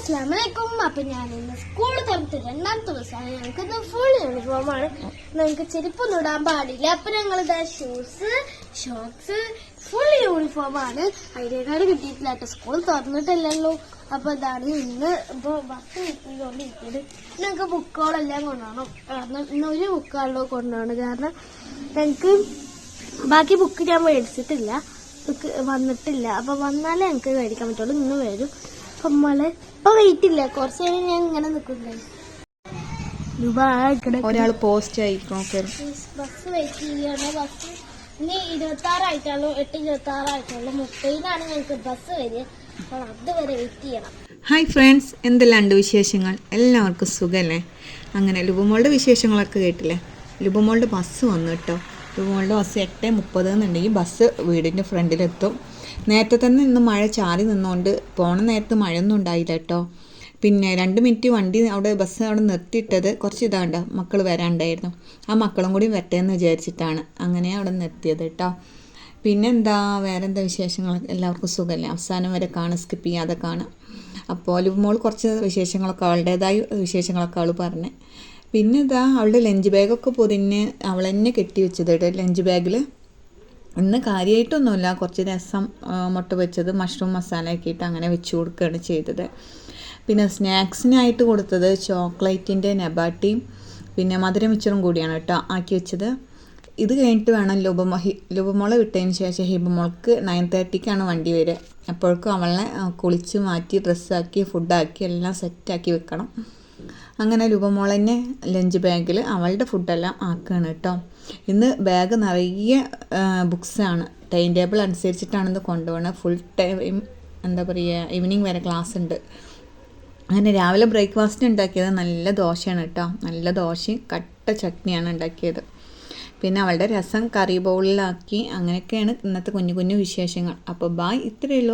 അസ്സലാമലൈക്കും. അപ്പൊ ഞാൻ ഇന്ന് സ്കൂൾ തുറന്നിട്ട് 2ാം ദിവസമാണ്. ഞങ്ങൾക്ക് ഫുൾ യൂണിഫോമാണ്. ഞങ്ങൾക്ക് ചെരുപ്പൊന്നും ഇടാൻ പാടില്ല. അപ്പൊ ഞങ്ങൾ ഇതാ ഷൂസ്, ഷോർട്സ്, ഫുൾ യൂണിഫോമാണ്. അതിനേക്കാട് കിട്ടിയിട്ടില്ല കേട്ടോ, സ്കൂൾ തുറന്നിട്ടില്ലല്ലോ. അപ്പൊ ഇതാണ് ഇന്ന് ഇപ്പൊ ബസ് കിട്ടിക്കൊണ്ടിരിക്കുന്നത്. ഞങ്ങൾക്ക് ബുക്കുകളെല്ലാം കൊണ്ടുപോകണം. കാരണം ഇന്ന് ഒരു ബുക്കാണല്ലോ കൊണ്ടുപോകണം. കാരണം ഞങ്ങൾക്ക് ബാക്കി ബുക്ക് ഞാൻ മേടിച്ചിട്ടില്ല, ബുക്ക് വന്നിട്ടില്ല. അപ്പൊ വന്നാലേ ഞങ്ങൾക്ക് മേടിക്കാൻ പറ്റുള്ളൂ. ഇന്ന് വരും. നമ്മള് ഇപ്പൊ വെയിറ്റ് ഇല്ല, കുറച്ച് നേരം ഞാൻ ഇങ്ങനെ നിൽക്കുന്നത്. ഒരാൾ പോസ്റ്റ് ആയിരിക്കും. ബസ് വെയിറ്റ് ചെയ്യാണ്. ബസ് ഇനി 26 8:26 30-നാണ് ഞങ്ങൾക്ക് ബസ് വരിക. അപ്പോൾ അതുവരെ വെയിറ്റ് ചെയ്യണം. ഹായ് ഫ്രണ്ട്സ്, എന്തെല്ലാണ്ട് വിശേഷങ്ങൾ? എല്ലാവർക്കും സുഖമല്ലേ? അങ്ങനെ ലുബുമോളുടെ വിശേഷങ്ങളൊക്കെ കേട്ടില്ലേ? ലുബുമോളുടെ ബസ് വന്നു കേട്ടോ. ലുബുമോളുടെ ബസ് 8:30 എന്നുണ്ടെങ്കിൽ ബസ് വീടിൻ്റെ ഫ്രണ്ടിലെത്തും. നേരത്തെ തന്നെ ഇന്ന് മഴ ചാറി നിന്നുകൊണ്ട് പോണ നേരത്ത് മഴയൊന്നും ഉണ്ടായില്ല കേട്ടോ. പിന്നെ 2 മിനിറ്റ് വണ്ടി അവിടെ ബസ് അവിടെ നിർത്തിയിട്ടത് കുറച്ച് ഇതാണ്ട മക്കൾ വരാണ്ടായിരുന്നു. ആ മക്കളും കൂടി വരട്ടെ എന്ന് വിചാരിച്ചിട്ടാണ് അങ്ങനെ അവിടെ നിർത്തിയത് കേട്ടോ. പിന്നെ വേറെ എന്താ വിശേഷങ്ങൾ? എല്ലാവർക്കും സുഖമല്ലേ? അവസാനം വരെ കാണാം, സ്കിപ്പ് ചെയ്യാതെ കാണാം. അപ്പോൾ ലുബുമോൾ കുറച്ച് വിശേഷങ്ങളൊക്കെ അവളുടേതായ വിശേഷങ്ങളൊക്കെ അവൾ പറഞ്ഞ്. പിന്നെ അവളുടെ ലഞ്ച് ബാഗൊക്കെ പൊതിഞ്ഞ് അവൾ തന്നെ കെട്ടി വെച്ചത് കേട്ടോ. ലഞ്ച് ബാഗിൽ ഇന്ന് കാര്യമായിട്ടൊന്നുമില്ല, കുറച്ച് രസം, മുട്ട വെച്ചത്, മഷ്റൂം മസാല ആക്കിയിട്ട് അങ്ങനെ വെച്ച് കൊടുക്കുകയാണ് ചെയ്തത്. പിന്നെ സ്നാക്സിനായിട്ട് കൊടുത്തത് ചോക്ലേറ്റിൻ്റെ നബാട്ടിയും പിന്നെ മധുരം മിച്ചറും കൂടിയാണ് കേട്ടോ ആക്കി വെച്ചത്. ഇത് കഴിഞ്ഞിട്ട് വേണം ലുബുമോളെ വിട്ടതിന് ശേഷം ഹിബുമോൾക്ക് 9:30-ക്കാണ് വണ്ടി വരിക. അപ്പോഴേക്കും അവളെ കുളിച്ച് മാറ്റി ഡ്രസ്സാക്കി ഫുഡാക്കി എല്ലാം സെറ്റാക്കി വെക്കണം. അങ്ങനെ ലുബുമോളെന്നെ ലഞ്ച് ബാഗിൽ അവളുടെ ഫുഡെല്ലാം ആക്കുകയാണ് കേട്ടോ. ഇന്ന് ബാഗ് നിറയെ ബുക്സാണ്. ടൈം ടേബിൾ അനുസരിച്ചിട്ടാണ് ഇത് കൊണ്ടുപോകുന്നത്. ഫുൾ ടൈം ഈവനിങ് വരെ ക്ലാസ് ഉണ്ട്. അങ്ങനെ രാവിലെ ബ്രേക്ക്ഫാസ്റ്റ് ഉണ്ടാക്കിയത് നല്ല ദോശയാണ് കേട്ടോ. നല്ല ദോശയും കട്ട ചട്നിയാണ് ഉണ്ടാക്കിയത്. പിന്നെ അവളുടെ രസം കറി ബൗളിലാക്കി. അങ്ങനെയൊക്കെയാണ് ഇന്നത്തെ കുഞ്ഞു കുഞ്ഞു വിശേഷങ്ങൾ. അപ്പോൾ ബായ്, ഇത്രയേ ഉള്ളൂ.